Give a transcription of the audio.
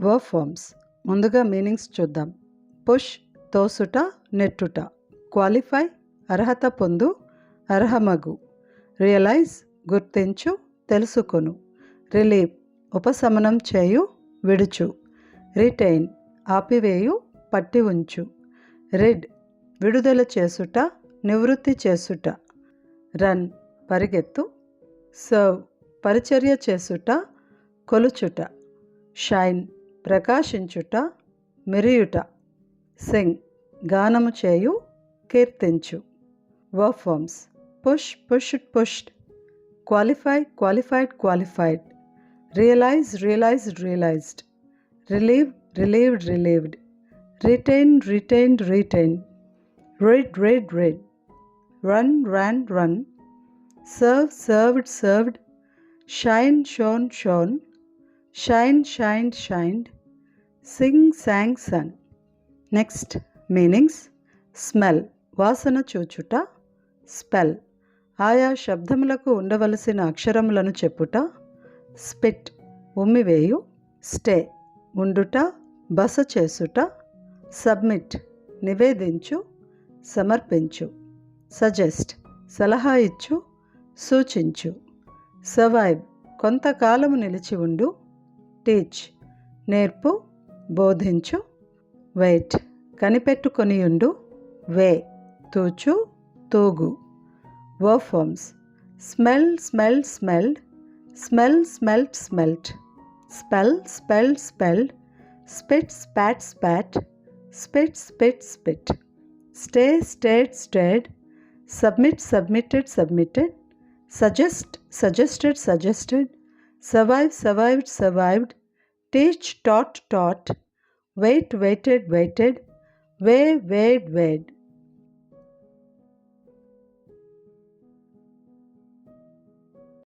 Verb forms. ముందుగా meanings చూద్దాం. Push తోసుట, నెట్టుట. క్వాలిఫై అర్హత పొందు, అర్హమగు. రియలైజ్ గుర్తించు, తెలుసుకొను. రిలీవ్ ఉపశమనం చేయు, విడుచు. రిటైన్ ఆపివేయు, పట్టి ఉంచు. రిడ్ విడుదల చేసుట, నివృత్తి చేసుట. రన్ పరిగెత్తు. సర్వ్ పరిచర్య చేసుట, కొలుచుట. షైన్ ప్రకాశించుట, మెరియుట. సింగ్ గానము చేయు, కీర్తించు. Verb forms. Push pushed pushed. Qualify qualified qualified. Realise realised realised. Relieve relieved relieved. Retain retained retained. Rid rid rid. Run ran run. Serve served served. Shine shone shone. Shine shined shined. Sing sang sung. Next meanings. Smell వాసన చూచుట. Spell ఆయా శబ్దములకు ఉండవలసిన అక్షరములను చెప్పుట. Spit ఉమ్మివేయు. Stay ఉండుట, బస చేసుట. Submit నివేదించు, సమర్పించు. Suggest సలహా ఇచ్చు, సూచించు. సర్వైవ్ కొంతకాలము నిలిచి ఉండు. టీచ్ నేర్పు, బోధించు. వెయిట్ కనిపెట్టుకొనియుండు. వే తూచు, తూగు. Verb forms. Smell smelled smelled. Smell smelt smelt. Spell spelled spelled. Spit spat spat. Spit spit spit. Stay stayed stayed. Submit submitted submitted. Suggest suggested suggested. Survive survived survived. Teach taught taught. Wait waited waited. Weigh weighed weighed.